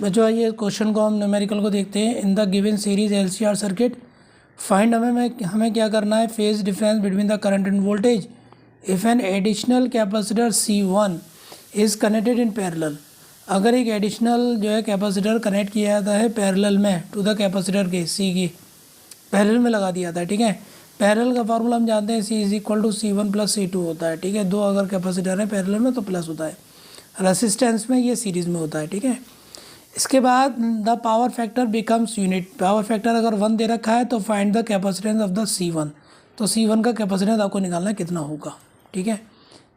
बच्चों आइए क्वेश्चन को हम न्यूमेरिकल को देखते हैं। In the given series LCR circuit find हमें क्या करना है, phase difference between the current end voltage if an additional capacitor C1 is connected in parallel. अगर एक एडिशनल जो है कैपेसिटर कनेक्ट किया जाता है पैरेलल में टू द कैपेसिटर के C की, पैरेलल में लगा दिया जाता है। ठीक है, पैरेलल का फार्मूला हम जानते हैं, C = C1 + C2 होता है। ठीक है, दो अगर कैपेसिटर है पैरेलल में तो प्लस होता है, रेसिस्टेंस में ये सीरीज़ में होता है। ठीक है, इसके बाद the power factor becomes unit. Power factor अगर 1 दे रखा है तो find the capacitance of the C1। तो C1 का कैपेसिटेंस आपको निकालना है कितना होगा। ठीक है,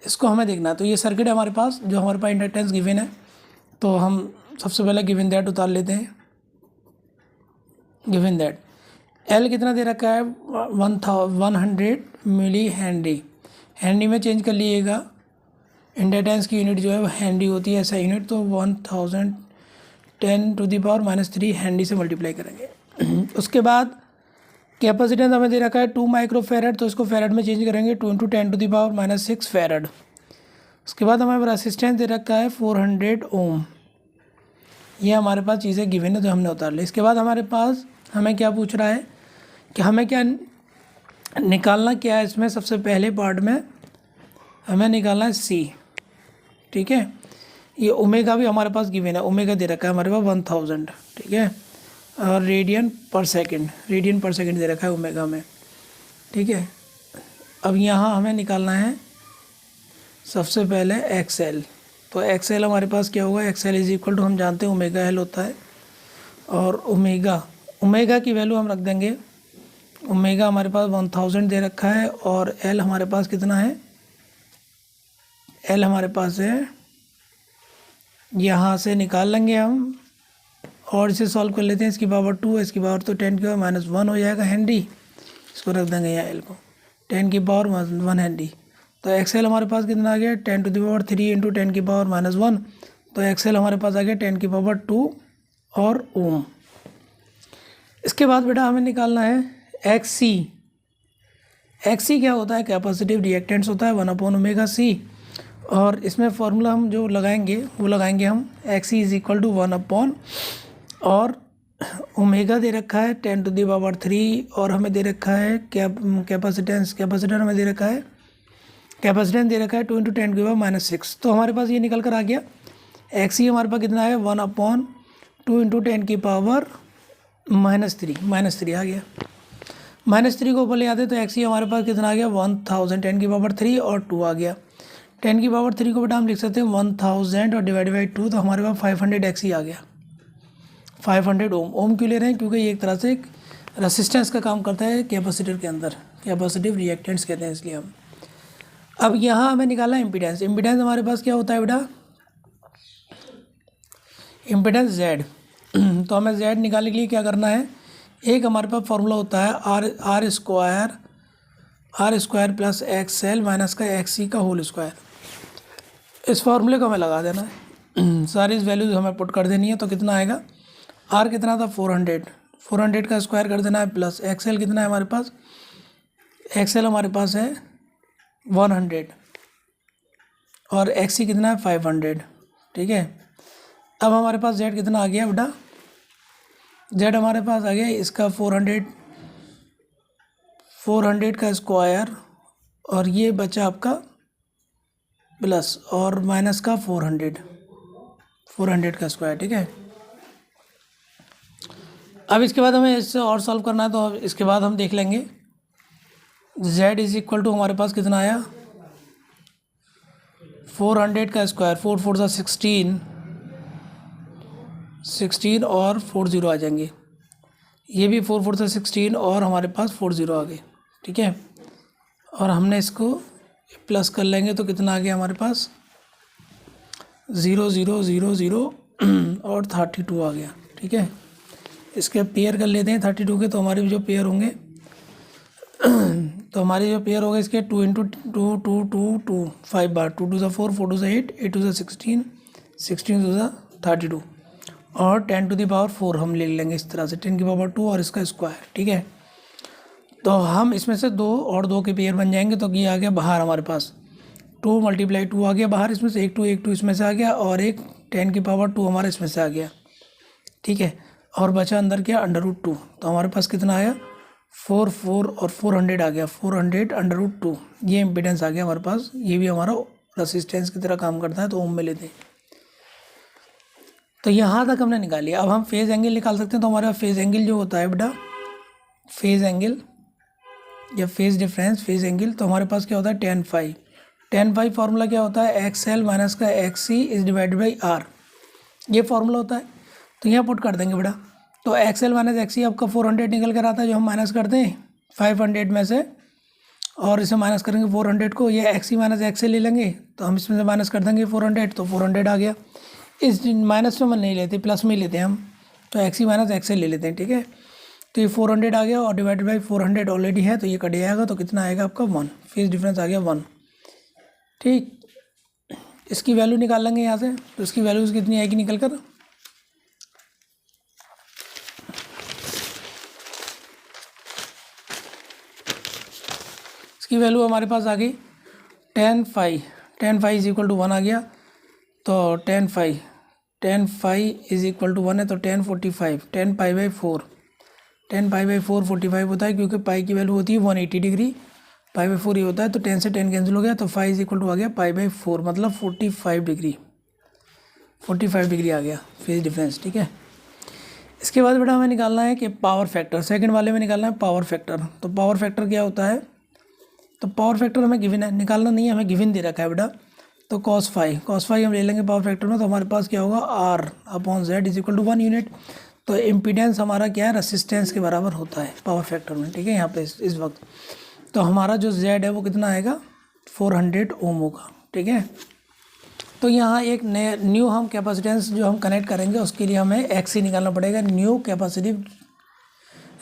इसको हमें देखना है। तो ये सर्किट है हमारे पास, जो हमारे पास इंडक्टेंस गिवन है, तो हम सबसे पहले गिवन दैट उतार लेते हैं। गिवन दैट L कितना दे रखा है, 100 मिली हेनरी। हेनरी में चेंज कर लीजिएगा, इंडक्टेंस की यूनिट जो है वो हेनरी होती है, ऐसा यूनिट। तो 1010⁻³ हेनरी से मल्टीप्लाई करेंगे। उसके बाद कैपेसिटेंस हमें दे रखा है 2 माइक्रोफेरेड, तो इसको फेरेड में चेंज करेंगे, 2 × 10⁻⁶ फेरेड। उसके बाद हमें रेसिस्टेंस दे रखा है 400 ओम। ये हमारे पास चीज़ें गिवन है जो हमने उतार ली। इसके बाद हमारे पास हमें क्या पूछ रहा है कि हमें क्या निकालना क्या है। इसमें सबसे पहले पार्ट में हमें निकालना है C। ठीक है, ये ओमेगा भी हमारे पास गिवन है, ओमेगा दे रखा है हमारे पास 1000। ठीक है, और रेडियन पर सेकंड दे रखा है ओमेगा में। ठीक है, अब यहाँ हमें निकालना है सबसे पहले XL। तो XL हमारे पास क्या होगा, XL = हम जानते हैं ओमेगा L होता है। और ओमेगा की वैल्यू हम रख देंगे, ओमेगा हमारे पास 1000 दे रखा है, और L हमारे पास कितना है, L हमारे पास है, यहाँ से निकाल लेंगे हम और इसे सॉल्व कर लेते हैं। इसकी पावर 2 है, इसकी पावर तो 10 की पावर -1 हो जाएगा हेनरी। इसको रख देंगे यहाँ L को 10 की पावर 1 हेनरी। तो XL हमारे पास कितना आ गया, 10⁻³ × 10 की पावर -1। तो XL हमारे पास आ गया 10 की पावर 2 और ओम। इसके बाद बेटा हमें निकालना है XC। XC क्या होता है, कैपेसिटिव रिएक्टेंस होता है 1/ωc। और इसमें फॉर्मूला हम जो लगाएंगे वो लगाएंगे हम XC = 1/, और ओमेगा दे रखा है 10⁻³ और हमें दे रखा है कैपेसिटर हमें दे रखा है, कैपेसिटेंस दे रखा है 2 × 10⁻⁶। तो हमारे पास ये निकल कर आ गया। XC हमारे पास कितना है, 1/2 × 10 की पावर -3 आ गया। -3 को ऊपर ले आते तो XC हमारे पास कितना आ गया, 1000 10 की पावर 3 और 2 आ गया। 10 की पावर 3 को बेटा हम लिख सकते हैं 1000 और /2, तो हमारे पास 500 XC आ गया। 500 ओम। ओम क्यों ले रहे हैं, क्योंकि ये एक तरह से रेसिस्टेंस का काम करता है कैपेसिटर के अंदर, कैपेसिटिव रिएक्टेंस कहते हैं इसलिए हम। अब यहाँ हमें निकालना है इम्पीडेंस। इम्पीडेंस हमारे पास क्या होता है बेटा, इम्पीडेंस Z। तो हमें Z निकालने के लिए क्या करना है, एक हमारे पास फॉर्मूला होता है R² + XL माइनस का XC का होल स्क्वायर। इस फार्मूले को हमें लगा देना है, सारी वैल्यूज हमें पुट कर देनी है। तो कितना आएगा, R कितना था 400 का स्क्वायर कर देना है, प्लस XL कितना है हमारे पास, XL हमारे पास है 100 और XC कितना है 500। ठीक है, अब हमारे पास Z कितना आ गया बेटा, Z हमारे पास आ गया इसका 400 का स्क्वायर, और ये बचा आपका प्लस और माइनस का 400 का स्क्वायर। ठीक है, अब इसके बाद हमें इससे और सॉल्व करना है, तो इसके बाद हम देख लेंगे Z = हमारे पास कितना आया, 400 का स्क्वायर, 4 4 सा 16 और 40 आ जाएंगे। ये भी 4 4 सा 16 और हमारे पास 40 आ गए। ठीक है, और हमने इसको प्लस कर लेंगे तो कितना आ गया हमारे पास, 0 0 0 0 और 32 आ गया। ठीक है, इसके पेयर कर लेते हैं 32 के, तो हमारे जो पेयर होंगे तो हमारे जो पेयर होगा इसके 2 × 2 2 2 2 5 बार, 2 2 4 4 2 8 8 2 16 16 2 32 और 10⁻⁴ हम ले लेंगे इस तरह से, 10 की पावर 2 और इसका स्क्वायर। ठीक है, तो हम इसमें से 2 और 2 के पेयर बन जाएंगे। तो ये आ गया बाहर हमारे पास 2 × 2 आ गया बाहर, इसमें से 1 2 इसमें से आ गया, और एक 10 की पावर 2 हमारा इसमें से आ गया। ठीक है, और बचा अंदर क्या √2, तो हमारे पास कितना आया 4 4 और 400 आ गया, 400 √2, ये इम्पीडेंस आ गया हमारे पास। ये भी हमारा रेसिस्टेंस की तरह काम करता है, तो ओम में लेते हैं। तो यहाँ तक हमने निकाली। अब हम फेज़ एंगल निकाल सकते हैं। तो हमारे पास फेज़ एंगल जो होता है बेटा, फेज़ एंगल या फेज़ डिफरेंस, फेज़ एंगल, तो हमारे पास क्या होता है tan phi। tan phi formula क्या होता है, XL माइनस का XC is divided by R, ये फार्मूला होता है। तो यहाँ पुट कर देंगे बेटा। तो XL माइनस XC आपका 400 निकल कर आता है, जो हम माइनस करते हैं 500 में से, और इसे माइनस करेंगे 400 को, ये XC माइनस XL ले लेंगे, तो हम इसमें से माइनस कर देंगे 400, तो 400 आ गया। इस माइनस में नहीं लेते, प्लस में ही लेते हैं हम, तो XC माइनस XL ले लेते हैं, ठीक है। तो ये 400 आ गया और डिवाइडेड बाई 400 ऑलरेडी है, तो ये कट जाएगा, तो कितना आएगा आपका 1, फेज डिफरेंस आ गया 1, ठीक। इसकी वैल्यू निकाल लेंगे यहाँ से, तो इसकी वैल्यूज़ कितनी आएगी निकल कर, इसकी वैल्यू हमारे पास आ गई tan phi is equal to 1 आ गया। तो tan phi is equal to 1 है, तो tan 45, tan pi by 4, tan pi by 4 45 होता है, क्योंकि पाई की वैल्यू होती है 180 डिग्री, पाई बाई 4 ये होता है, तो 10 से 10 कैंसिल हो गया, तो फाई इज इक्वल टू आ गया पाई बाई 4, मतलब 45 डिग्री, 45 डिग्री आ गया फेज डिफरेंस, ठीक है। इसके बाद बेटा हमें निकालना है कि पावर फैक्टर, सेकंड वाले में निकालना है पावर फैक्टर। तो पावर फैक्टर क्या होता है, तो पावर फैक्टर हमें गिवन है, निकालना नहीं है, हमें गिवन दे रखा है बेटा। तो cos phi हम ले लेंगे पावर फैक्टर में, तो हमारे पास क्या होगा R/Z is equal to 1 unit. तो इम्पीडेंस हमारा क्या है, रेसिस्टेंस के बराबर होता है पावर फैक्टर में, ठीक है। यहाँ पे इस वक्त तो हमारा जो Z है वो कितना आएगा 400 ओम होगा, ठीक है। तो यहाँ एक नया न्यू हम कैपेसिटेंस जो हम कनेक्ट करेंगे, उसके लिए हमें XC निकालना पड़ेगा, न्यू कैपेसिटिव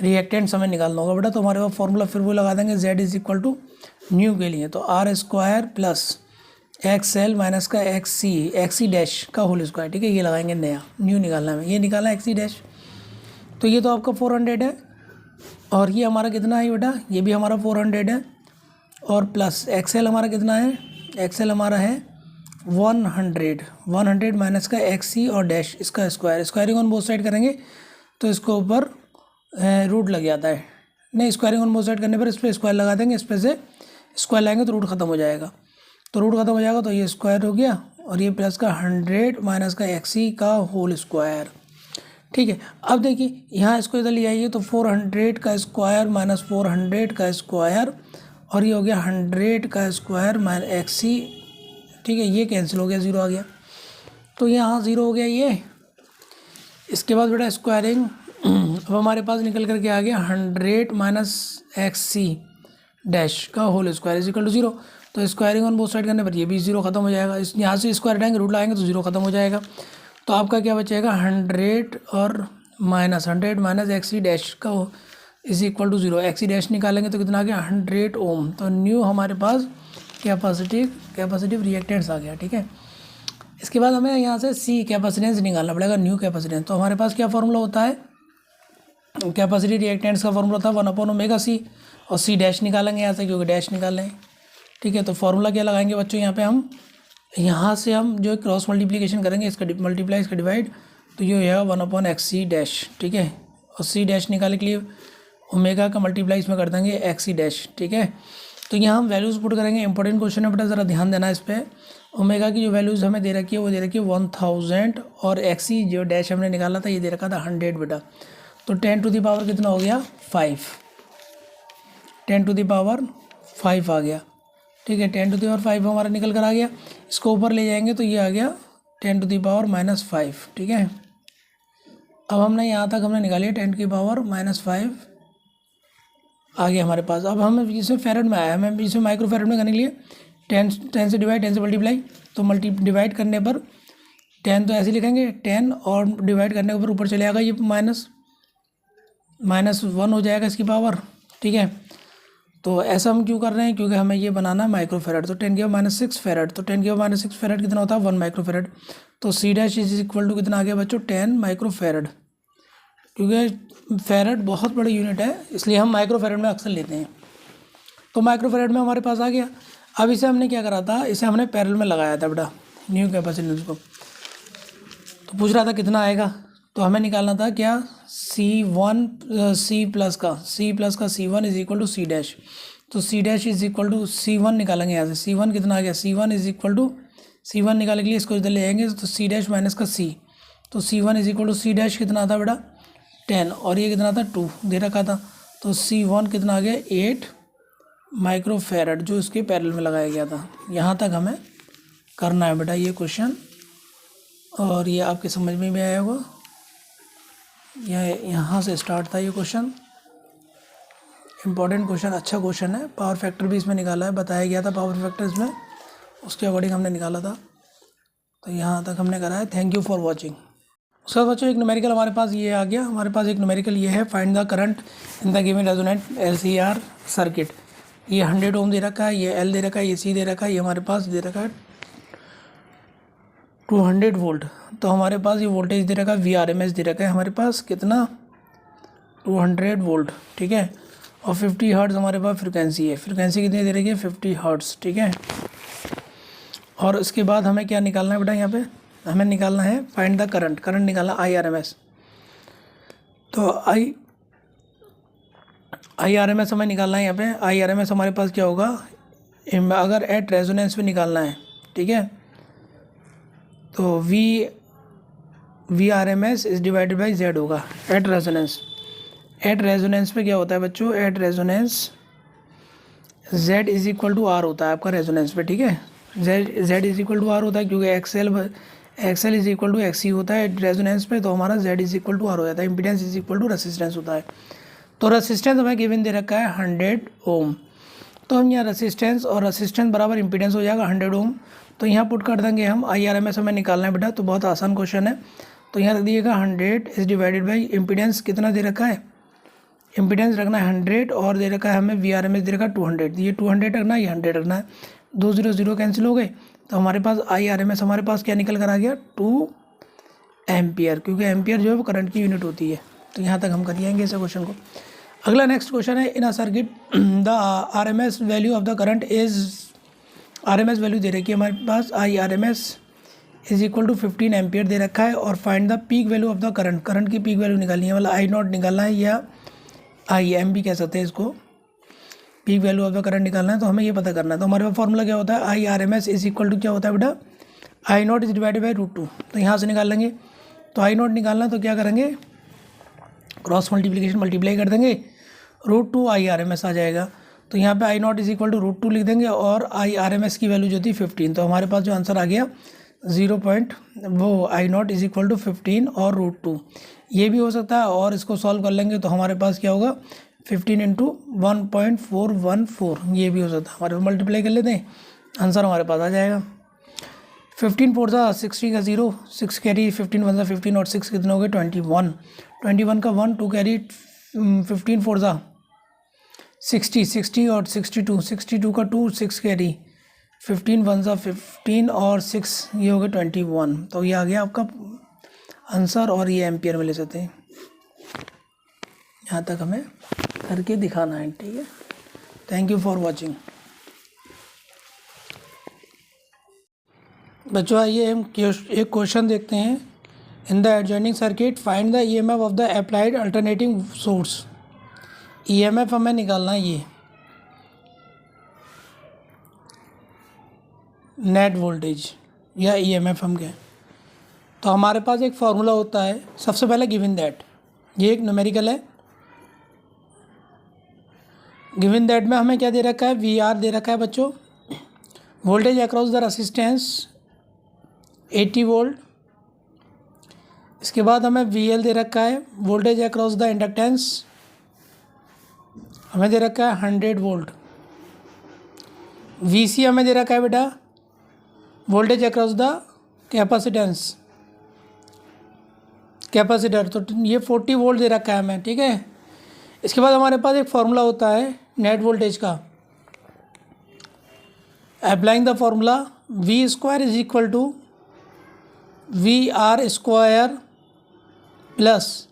रिएक्टेंट्स हमें निकालना होगा बेटा। तो हमारे पास फॉर्मूला फिर वो लगा देंगे Z is equal to nu के लिए, तो R² प्लस XL माइनस का XC डैश का होल स्क्वायर, ठीक है, ये लगाएंगे नया, न्यू निकालना है, ये निकालना है XC डैश। तो ये तो आपका 400 है, और ये हमारा कितना है बेटा, ये भी हमारा 400 है, और प्लस XL हमारा कितना है, XL हमारा है 100 माइनस का XC और डैश, इसका square, squaring on both side करेंगे तो इसको ऊपर रूट लग जाता है, नहीं स्क्वायरिंग ऑन बोथ साइड करने पर इस पर स्क्वायर लगा देंगे, इस पर से स्क्वायर लाएंगे तो रूट ख़त्म हो जाएगा, तो रूट ख़त्म हो जाएगा, तो ये स्क्वायर हो गया, और ये प्लस का 100 माइनस का XC का होल स्क्वायर, ठीक है। अब देखिए यहाँ इसको इधर ले आइए, तो 400 का स्क्वायर माइनस 400 का स्क्वायर, और ये हो गया 100 का स्क्वायर माइनस XC, ठीक है, ये कैंसिल हो गया, 0 आ गया, तो यहाँ 0 हो गया ये। इसके बाद बेटा स्क्वायरिंग, अब हमारे पास निकल करके आ गया 100 माइनस XC डैश का whole square is equal to 0। तो स्क्वायरिंग ऑन बोथ साइड करने पर ये भी 0 खत्म हो जाएगा, इस यहाँ से स्क्वायर हटाएंगे रूट लाएंगे तो 0 खत्म हो जाएगा। तो आपका क्या बचेगा 100 और माइनस 100 माइनस XC डैश का is equal to 0, XC dash निकालेंगे तो कितना आ गया 100 ओम। तो न्यू हमारे पास कैपेसिटिव रिएक्टेंट्स आ गया, ठीक है। इसके बाद हमें यहाँ से C कैपेसिटेंस निकालना पड़ेगा, न्यू कैपेसिटेंस। तो हमारे पास क्या फार्मूला होता है, कैपेसिटी रिएक्टेंट्स का फार्मूला था 1/ωc, और C डैश निकालेंगे यहाँ से, क्योंकि डैश निकालें, ठीक है। तो फार्मूला क्या लगाएंगे बच्चों, यहाँ पे हम यहाँ से हम जो क्रॉस मल्टीप्लिकेशन करेंगे, इसका मल्टीप्लाई इसका डिवाइड, तो ये है 1/XC डैश, ठीक है। और C डैश निकालने के लिए ओमेगा का मल्टीप्लाई इसमें कर देंगे XC डैश, ठीक है। तो यहाँ हम वैल्यूज़ पुट करेंगे, इंपॉर्टेंट क्वेश्चन है बेटा, ज़रा ध्यान देना इस पर। ओमेगा की जो वैल्यूज़ हमें दे रखी है वो दे रखी है 1000, और XC जो डैश हमने निकाला था ये दे रखा था 100 बेटा। तो 10 टू द पावर कितना हो गया 5, 10 टू द पावर 5 आ गया, ठीक है। 10 टू द पावर 5 हमारा निकल कर आ गया, इसको ऊपर ले जाएंगे तो ये आ गया 10 टू द पावर -5, ठीक है। अब हमने यहाँ तक हमने निकाली है 10 की पावर -5 आ गया हमारे पास। अब हमें इसमें फेरेड में आया, हमें इसमें माइक्रो फेरेड में करने के लिए 10 से डिवाइड, 10 से मल्टीप्लाई, तो डिवाइड करने पर 10 तो ऐसे लिखेंगे 10, और डिवाइड करने के ऊपर ऊपर चले आएगा ये -1 हो जाएगा इसकी पावर, ठीक है। तो ऐसा हम क्यों कर रहे हैं, क्योंकि हमें ये बनाना है माइक्रो फेरेड। तो 10 की पावर -6 फेरेड, तो 10 की पावर -6 फेरेड कितना होता है 1 माइक्रो फेरेड। तो C dash is equal to कितना आ गया बच्चों 10 माइक्रो फेरेड, क्योंकि फेरेड बहुत बड़ी यूनिट है, इसलिए हम माइक्रो फेरेड में अक्सर लेते हैं। तो माइक्रो फेरेड में हमारे पास आ गया। अब इसे हमने क्या करा था, इसे हमने पैरेलल में लगाया था बेटा न्यू कैपेसिटेंस को। तो पूछ रहा था कितना आएगा, तो हमें निकालना था क्या, सी प्लस का C1 is equal to C dash. तो C dash is equal to C1 निकालेंगे यहाँ से। C1 कितना आ गया, C1 is equal to, C1 निकालने के लिए इसको इधर ले आएंगे तो सी डैश माइनस का C, तो C1 is equal to C dash कितना था बेटा 10, और ये कितना था 2 दे रखा था। तो C1 कितना आ गया 8 माइक्रोफैरड, जो इसके पैरेलल में लगाया गया था। यहाँ तक हमें करना है बेटा ये क्वेश्चन, और ये आपके समझ में भी आया होगा। यह यहाँ से स्टार्ट था ये क्वेश्चन, इम्पॉर्टेंट क्वेश्चन, अच्छा क्वेश्चन है। पावर फैक्टर भी इसमें निकाला है, बताया गया था पावर फैक्टर इसमें, उसके अकॉर्डिंग हमने निकाला था। तो यहाँ तक हमने करा है। Thank you for watching. उसके बाद बच्चों एक न्यूमेरिकल हमारे पास ये आ गया, हमारे पास एक न्यूमेरिकल ये है, find the current in the given resonant LCR circuit. ये 100 ओम दे रखा है, ये L दे रखा है, ये C दे रखा है, ये हमारे पास दे रखा है 200 वोल्ट। तो हमारे पास ये वोल्टेज दे रखा है VRMS दे रखा है हमारे पास कितना 200 वोल्ट, ठीक है। और 50 हर्ट्ज़ हमारे पास फ्रिक्वेंसी है, फ्रिक्वेंसी कितनी दे रखी है 50 हर्ट्ज़, ठीक है। और उसके बाद हमें क्या निकालना है बेटा, यहाँ पे हमें निकालना है फाइंड द करंट, करंट निकालना IRMS। तो IRMS हमें निकालना है यहाँ पे। IRMS हमारे पास क्या होगा, अगर एट रेजोनेंस पे निकालना है, ठीक है, तो VRMS is divided by Z होगा एट रेजोनेंस। एट रेजोनेंस पे क्या होता है बच्चों, at resonance Z is equal to R होता है आपका रेजोनेंस पे, ठीक है। Z is equal to R होता है क्योंकि XL is equal to XC होता है रेजोनेंस पे, तो हमारा Z is equal to R हो जाता है। Impedance is equal to resistance होता है। तो रेसिस्टेंस हमें गिवन दे रखा है 100 ओम, तो हम यहाँ रेसिस्टेंस और रेसिस्टेंस बराबर इम्पीडेंस हो जाएगा 100 ओम। तो यहाँ पुट कर देंगे हम, IRMS हमें निकालना है बेटा, तो बहुत आसान क्वेश्चन है। तो यहाँ रख दिएगा 100 इज डिवाइडेड बाई इम्पीडेंस कितना दे रखा है, इम्पीडेंस रखना है 100 और दे रखा है हमें VRMS दे रखा है 200। ये 200 रखना है, ये 100 रखना है, 2 0 0 कैंसिल हो गए। तो हमारे पास IRMS हमारे पास क्या निकल कर आ गया 2 एम्पियर, क्योंकि एम्पियर जो है वो करंट की यूनिट होती है। तो यहाँ तक हम कर जाएंगे इस क्वेश्चन को। अगला नेक्स्ट क्वेश्चन है, in a circuit the RMS value of the current is, RMS value दे रखी है हमारे पास IRMS is equal to 15 ampere दे रखा है। और find the peak value of the current, current की पीक वैल्यू निकालनी है, मतलब I0 निकालना है या IM भी कह सकते हैं इसको, peak value of the current निकालना है। तो हमें ये पता करना है। तो हमारे पास फॉर्मूला क्या होता है, IRMS इज इक्वल टू क्या होता है बेटा I0 इज डिवाइडेड बाई √2। तो यहाँ से निकाल लेंगे। तो I0 निकालना तो क्या करेंगे, क्रॉस मल्टीप्लिकेशन मल्टीप्लाई कर देंगे, √2 IRMS आ जाएगा। तो यहाँ पे I0 इज इक्वल टू √2 लिख देंगे और IRMS की वैल्यू जो थी 15। तो हमारे पास जो आंसर आ गया 0. वो I0 इज इक्वल टू 15 और √2। ये भी हो सकता है, और इसको सॉल्व कर लेंगे तो हमारे पास क्या होगा 15 इंटू 1.414, ये भी हो सकता है। हमारे मल्टीप्लाई कर लेते हैं, आंसर हमारे पास आ जाएगा 15 4 सा 60 का 0, 6 कैरी 15 1 सा 15 और 6 कितने हो गए 21, 21 का 1 2 कैरी 15 4 सा 60 60 और 62, 62 का 2 6 कैरी 15 1 सा 15 और 6 ये हो गए 21। तो ये आ गया आपका आंसर, और ये एम्पियर में ले सकते हैं। यहाँ तक हमें करके दिखाना है, ठीक है। Thank you for watching. बच्चों आइए हम एक क्वेश्चन देखते हैं। In the adjoining circuit find the EMF of the applied alternating source. EMF हमें निकालना है, ये नेट वोल्टेज या EMF हम कहें। तो हमारे पास एक फार्मूला होता है, सबसे पहले गिवन दैट, ये एक न्यूमेरिकल है। गिवन दैट में हमें क्या दे रखा है, VR दे रखा है बच्चों, voltage across the resistance 80 volt. इसके बाद हमें VL दे रखा है, वोल्टेज अक्रॉस द इंडक्टेंस हमें दे रखा है 100 वोल्ट। VC हमें दे रखा है बेटा, voltage across the capacitance, capacitor, तो ये 40 वोल्ट दे रखा है हमें, ठीक है। इसके बाद हमारे पास एक फार्मूला होता है नेट वोल्टेज का। Applying the formula V² is equal to VR² plus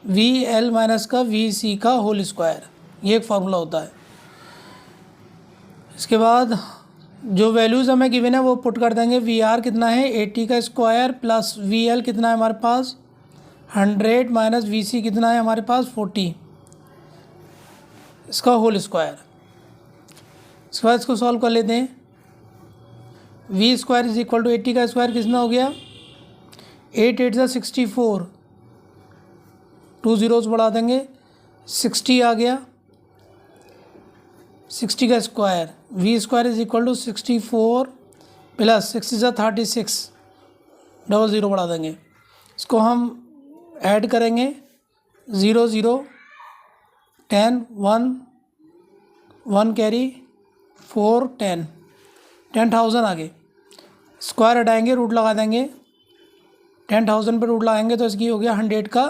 VL minus का VC का होल स्क्वायर, ये एक फार्मूला होता है। इसके बाद जो वैल्यूज़ हमें गिवन है वो पुट कर देंगे। VR कितना है 80 का स्क्वायर प्लस VL कितना है हमारे पास 100 माइनस VC कितना है हमारे पास 40, इसका होल स्क्वायर। इसके बाद इसको सॉल्व कर लेते हैं। V square is equal to 80 का स्क्वायर कितना हो गया 8 8 64, 2 zeros बढ़ा देंगे 60 आ गया, 60 का square. V square is equal to 64 plus 6 36, double zero बढ़ा देंगे। इसको हम ऐड करेंगे 0 0 10 1 1 कैरी 4 10, 10,000 आगे। स्क्वायर हटाएंगे रूट लगा देंगे, 10,000 पे रूट लगाएंगे तो इसकी हो गया 100 का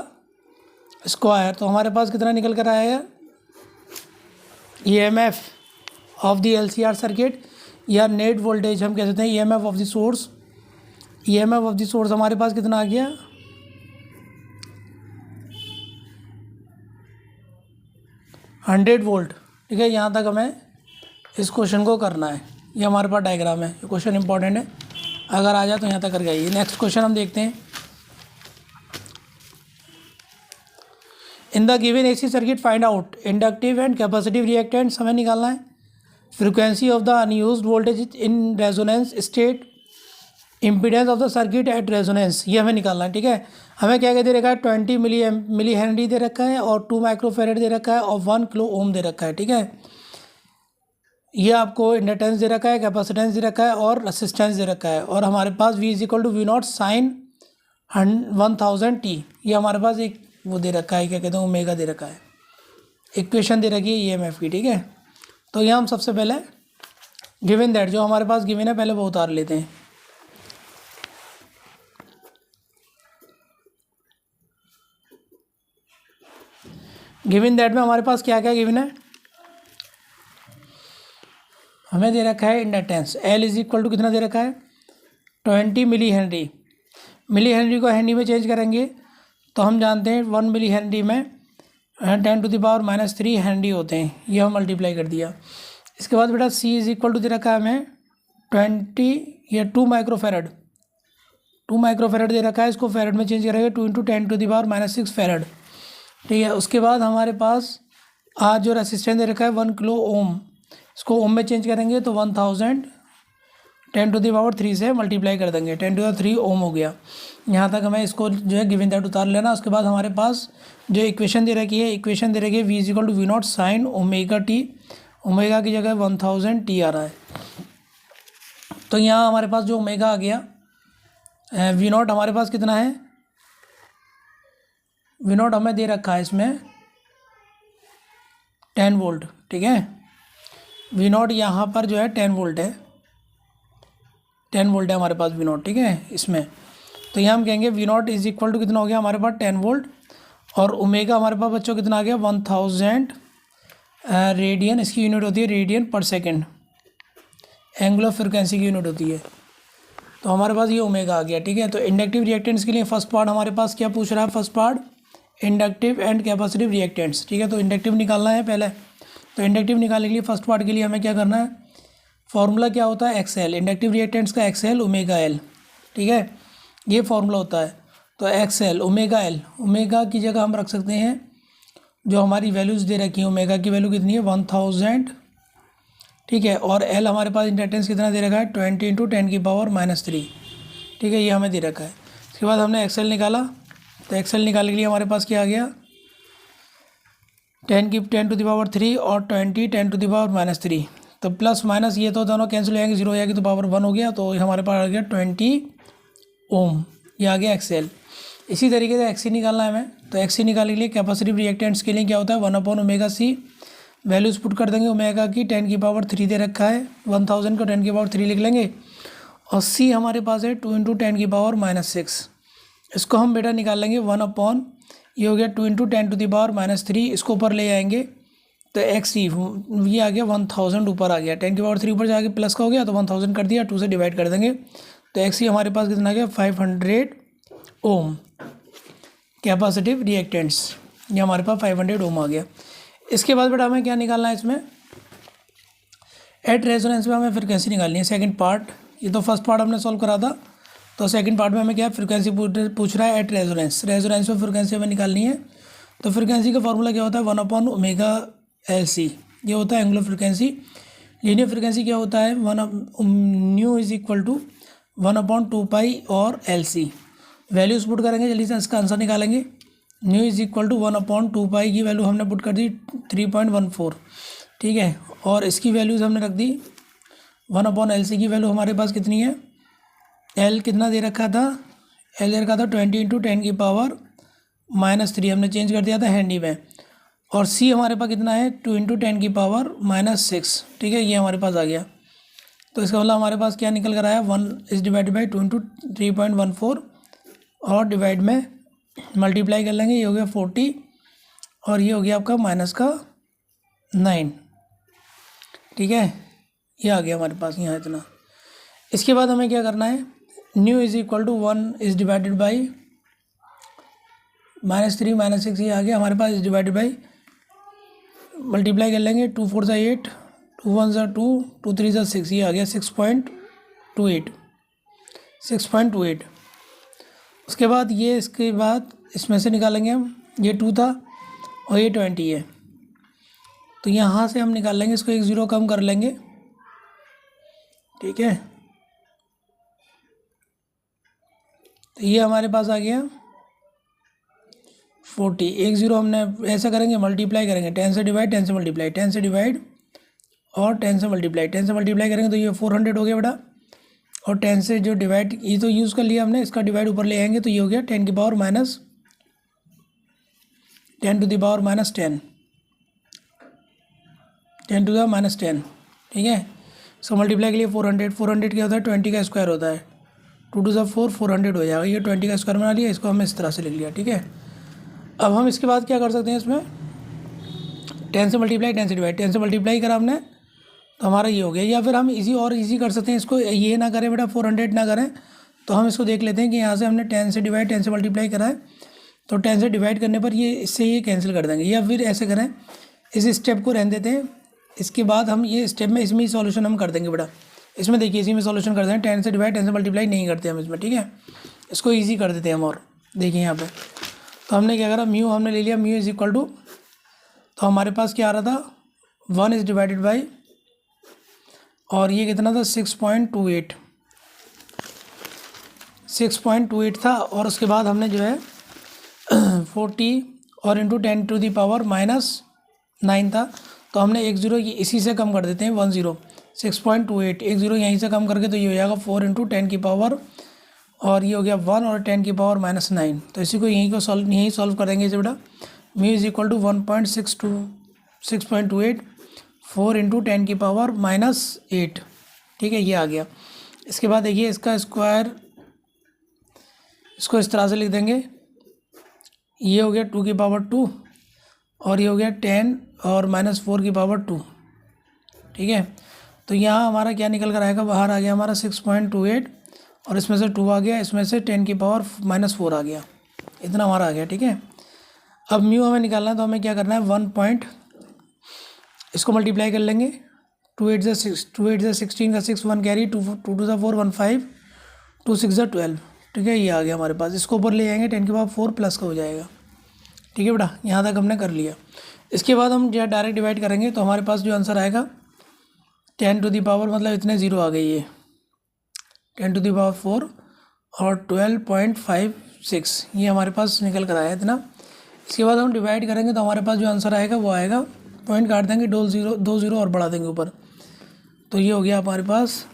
स्क्वायर। तो हमारे पास कितना निकल कर आया है EMF of the LCR circuit, या नेट वोल्टेज हम कह सकते हैं EMF of the source. EMF of the source हमारे पास कितना आ गया 100 वोल्ट। ठीक है, यहाँ तक हमें इस क्वेश्चन को करना है। ये हमारे पास डायग्राम है, ये क्वेश्चन इंपॉर्टेंट है, अगर आ जाए तो यहाँ तक करके आइए। नेक्स्ट क्वेश्चन हम देखते हैं। In the given AC circuit find out inductive and capacitive reactants, हमें निकालना है। Frequency of the unused voltage in resonance state, impedance of the circuit at resonance, ये हमें निकालना है। ठीक है, हमें क्या क्या दे रखा है 20 मिली हेनरी दे रखा है, और 2 माइक्रोफेरेड दे रखा है, और 1 किलो ओम दे रखा है। ठीक है, ये आपको इंडक्टेंस दे रखा है, कैपेसिटेंस दे रखा है, और रेसिस्टेंस दे रखा है। और हमारे पास V is equal to V0 sine 1000t, ये हमारे पास एक वो दे रखा है, क्या कहते हैं ओमेगा दे रखा है, इक्वेशन दे रखी है EMF की। ठीक है, तो यहाँ हम सबसे पहले गिवन दैट जो हमारे पास गिवन है पहले वो उतार लेते हैं। गिवन दैट में हमारे पास क्या क्या गिवन है, हमें दे रखा है inductance L is equal to कितना दे रखा है 20 मिली हेनरी। मिली हेनरी को हेनरी में चेंज करेंगे तो हम जानते हैं 1 मिली हेनरी में 10⁻³ हेनरी होते हैं, ये हम मल्टीप्लाई कर दिया। इसके बाद बेटा C इज इक्वल टू दे रखा है हमें 20 या 2 माइक्रोफेरेड, 2 माइक्रोफेरेड दे रखा है, इसको फेरेड में चेंज करेंगे 2 × 10⁻⁶ फेरेड। ठीक है, उसके बाद हमारे पास आज जो रेसिस्टेंस दे रखा है 1 किलो ओम, इसको ओम में चेंज करेंगे तो 1000 10⁻³ से मल्टीप्लाई कर देंगे, 10⁻³ ओम हो गया। यहाँ तक हमें इसको जो है गिवन दैट उतार लेना। उसके बाद हमारे पास जो इक्वेशन दे रखी है, इक्वेशन दे रखी है V is equal to V0 sine ω/t, omega की जगह 1000t आ रहा है। तो यहाँ हमारे पास जो ओमेगा आ गया V0 हमारे पास कितना है, V0 हमें दे रखा है इसमें 10 वोल्ट। ठीक है, V0 यहाँ पर जो है 10 वोल्ट है, 10 वोल्ट है हमारे पास V0। ठीक है, इसमें तो यहाँ हम कहेंगे V0 इज इक्वल टू कितना हो गया हमारे पास 10 वोल्ट, और ओमेगा हमारे पास बच्चों कितना आ गया 1000 रेडियन, इसकी यूनिट होती है रेडियन पर सेकेंड, एंगुलर फ्रिक्वेंसी की यूनिट होती है। तो हमारे पास ये ओमेगा आ गया। ठीक है, तो इंडक्टिव रिएक्टेंट्स के लिए फर्स्ट पार्ट हमारे पास क्या पूछ रहा है, first part inductive and capacitive reactants. ठीक है, तो इंडक्टिव निकालना है पहले। तो इंडक्टिव निकालने के लिए फर्स्ट पार्ट के लिए हमें क्या करना है, फॉर्मूला क्या होता है XL, इंडक्टिव रिएक्टेंट्स का XL ω/L। ठीक है, ये फॉर्मूला होता है। तो XL ω/L, ओमेगा की जगह हम रख सकते हैं जो हमारी वैल्यूज़ दे रखी है, ओमेगा की वैल्यू कितनी है 1000। ठीक है, और L हमारे पास इंडक्टेंस कितना दे रखा है 20 × 10⁻³ ठीक है, ये हमें दे रखा है। इसके बाद हमने XL निकाला, तो XL निकालने के लिए हमारे पास क्या आ गया 10⁻³ और 20 10⁻³ तो प्लस माइनस ये तो दोनों कैंसिल हो जाएंगे, 0 हो जाएगी तो पावर 1 हो गया, तो हमारे पास आ गया 20 ओम, ये आ गया XL। इसी तरीके से XC निकालना है हमें। तो XC निकालने के लिए कैपेसिटिव रिएक्टेंट्स के लिए क्या होता है 1/ωc, वैल्यूज़ पुट कर देंगे। ओमेगा की 10⁻³ दे रखा है, 1000 को 10⁻³ लिख लेंगे, और C हमारे पास है 2 × 10⁻⁶। इसको हम बेटा निकाल लेंगे 1/, ये हो गया 2 × 10⁻³ इसको ऊपर ले आएंगे तो XC ये आ गया 1000 ऊपर आ गया, 10⁻³ ऊपर जाके प्लस का हो गया तो 1000 कर दिया, 2 से डिवाइड कर देंगे तो XC हमारे पास कितना आ गया 500 ओम कैपेसिटिव रिएक्टेंट्स, ये हमारे पास 500 ओम आ गया। इसके बाद बेटा हमें क्या निकालना है इसमें, एट रेजोनेंस में हमें फ्रिक्वेंसी निकालनी है। सेकंड पार्ट, ये तो फर्स्ट पार्ट हमने सॉल्व करा था, तो सेकंड पार्ट में हमें क्या फ्रीक्वेंसी पूछ रहा है एट रेजोनेंस। रेजोनेंस में फ्रीक्वेंसी हमें निकालनी है। तो फ्रीक्वेंसी का फॉर्मूला क्या होता है 1/ω/LC, ये होता है एंगुलर फ्रीक्वेंसी। लीनियर फ्रीक्वेंसी क्या होता है न्यू इज इक्वल टू 1/2π और LC। वैल्यूज पुट करेंगे, जल्दी से इसका आंसर निकालेंगे। न्यू इज इक्वल टू 1/2π की वैल्यू हमने पुट कर दी 3.14, ठीक है। और इसकी वैल्यूज़ हमने रख दी 1/LC की वैल्यू हमारे पास कितनी है, L कितना दे रखा था, L दे रखा था 20 × 10⁻³ हमने चेंज कर दिया था हैंडी में। और C हमारे पास कितना है 2 × 10⁻⁻6, ठीक है, ये हमारे पास आ गया। तो इसका मतलब हमारे पास क्या निकल कर आया 1 इज डिवाइड बाई 2 × 3.14 और डिवाइड में मल्टीप्लाई कर लेंगे, ये हो गया 40 और ये हो गया आपका -9, ठीक है, ये आ गया हमारे पास यहाँ इतना। इसके बाद हमें क्या करना है, nu is equal to 1 is divided by -3 -6, ये आ गया हमारे पास, इज डिवाइडेड बाई मल्टीप्लाई कर लेंगे 2 4 8, 2 1 2, 2 3 6, ये आ गया 6.28। उसके बाद ये, इसके बाद इसमें से निकालेंगे हम, ये 2 था और ये 20 है, तो यहाँ से हम निकाल लेंगे इसको, 1 0 कम कर लेंगे, ठीक है। तो ये हमारे पास आ गया 40, 1 0 हमने ऐसा करेंगे, मल्टीप्लाई करेंगे 10 से डिवाइड, 10 से मल्टीप्लाई, 10 से डिवाइड और 10 से मल्टीप्लाई, 10 से मल्टीप्लाई करेंगे तो ये 400 हो गया बेटा। और 10 से जो डिवाइड, ये तो यूज़ कर लिया हमने, इसका डिवाइड ऊपर ले आएंगे तो ये हो गया 10 की पावर -10 10 to the power -10, ठीक है। सो मल्टीप्लाई के लिए 400 क्या होता है 20 का स्क्वायर होता है, 2 2 4 400 हो जाएगा, ये 20 का स्क्वायर बना लिया, इसको हमने इस तरह से लिख लिया, ठीक है। अब हम इसके बाद क्या कर सकते हैं, इसमें 10 से मल्टीप्लाई, 10 से डिवाइड, 10 से मल्टीप्लाई करा हमने तो हमारा ये हो गया। या फिर हम इजी कर सकते हैं इसको, ये ना करें बेटा 400 ना करें, तो हम इसको देख लेते हैं कि यहाँ से हमने 10 से डिवाइड, 10 से मल्टीप्लाई करा है, तो 10 से डिवाइड करने पर ये इससे ये कैंसिल कर देंगे। या फिर ऐसे करें, इस स्टेप को रहने देते हैं, इसके बाद हम ये स्टेप में इसमें ही सॉल्यूशन हम कर देंगे बेटा। इसमें देखिए इसी में सॉल्यूशन कर देंगे, 10 से डिवाइड 10 से मल्टीप्लाई नहीं करते हम इसमें, ठीक है, इसको ईजी कर देते हैं हम। और देखिए यहाँ पे तो हमने क्या करा, म्यू हमने ले लिया, म्यू इज इक्वल टू, तो हमारे पास क्या आ रहा था 1 इज डिवाइडेड बाई, और ये कितना था 6.28 था। और उसके बाद हमने जो है 40 और इंटू 10 to the power -9 था, तो हमने 1 0 इसी से कम कर देते हैं 1 0, 6.28, 1 0 यहीं से कम करके तो ये हो जाएगा 4 × 10 की पावर, और ये हो गया 1 और 10 की पावर -9। तो इसी को यहीं सॉल्व करेंगे इसे बेटा। म्यू इज इक्वल टू 6.28 4 × 10 की पावर -8, ठीक है, ये आ गया। इसके बाद देखिए इसका स्क्वायर, इसको इस तरह से लिख देंगे, ये हो गया 2 की पावर 2 और ये हो गया 10 और -4 की पावर 2, ठीक है। तो यहाँ हमारा क्या निकल कर आएगा, बाहर आ गया हमारा 6.28 और इसमें से 2 आ गया, इसमें से 10 की पावर -4 आ गया, इतना हमारा आ गया, ठीक है। अब म्यू हमें निकालना है, तो हमें क्या करना है 1 इसको मल्टीप्लाई कर लेंगे, 2 8 16 का 6 1 कैरी, 2 2 4 1 5, 2 6 12, ठीक है, ये आ गया हमारे पास। इसको ऊपर ले जाएंगे 10 की पावर 4 प्लस का हो जाएगा, ठीक है बेटा, यहाँ तक हमने कर लिया। इसके बाद हम जो डायरेक्ट डिवाइड करेंगे तो हमारे पास जो आंसर आएगा 10 to the पावर, मतलब इतने ज़ीरो आ गई, ये 10 to the पावर 4 और 12.56, ये हमारे पास निकल कर आया इतना। इसके बाद हम डिवाइड करेंगे तो हमारे पास जो आंसर आएगा वो आएगा, पॉइंट काट देंगे, 2 0 और बढ़ा देंगे ऊपर, तो ये हो गया हमारे पास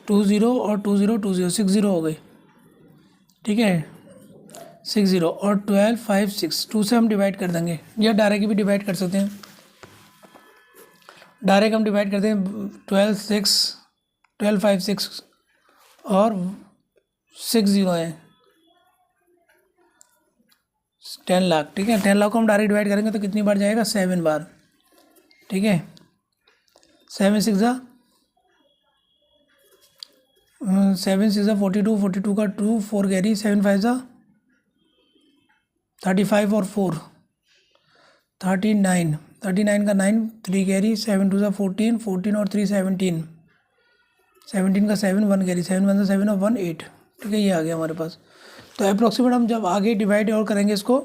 2 0 और 2 0 2 0 6 0 हो गई, ठीक है, 6 0 और 12 5 6, 2 से हम डिवाइड कर देंगे, या डायरेक्ट भी डिवाइड कर सकते हैं। डायरेक्ट हम डिवाइड करते हैं 12 5 6 और 6 0 है 10 लाख, ठीक है। 10 लाख को हम डायरेक्ट डिवाइड करेंगे तो कितनी बार जाएगा, 7 बार, ठीक है। 7 6 42, 42 का 2 4 कैरी, 7 5 35 और 4 39, 39 का 9 3 कैरी, 7 2 14 और 3 17, 17 का 7 1 कैरी, 7 1 7 और 1 8, ठीक है, ये आ गया हमारे पास। तो अप्रॉक्सीमेट हम जब आगे डिवाइड और करेंगे इसको,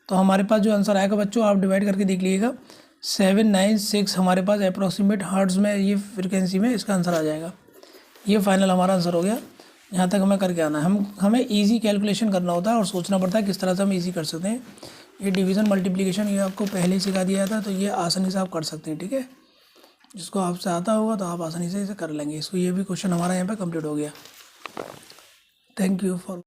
तो हमारे पास जो आंसर आएगा बच्चों, आप डिवाइड करके देख लीजिएगा, 796 हमारे पास अप्रॉक्सीमेट हर्ट्ज़ में, ये फ्रिक्वेंसी में इसका आंसर आ जाएगा। ये फाइनल हमारा आंसर हो गया। यहाँ तक हमें करके आना है, हमें इजी कैलकुलेशन करना होता है और सोचना पड़ता है किस तरह से हम इजी कर सकते हैं। ये डिवीज़न मल्टीप्लिकेशन ये आपको पहले ही सिखा दिया था, तो ये आसानी से आप कर सकते हैं, ठीक है। जिसको आपसे आता होगा तो आप आसानी से इसे कर लेंगे। इसको ये भी क्वेश्चन हमारा यहाँ पे कंप्लीट हो गया। Thank you for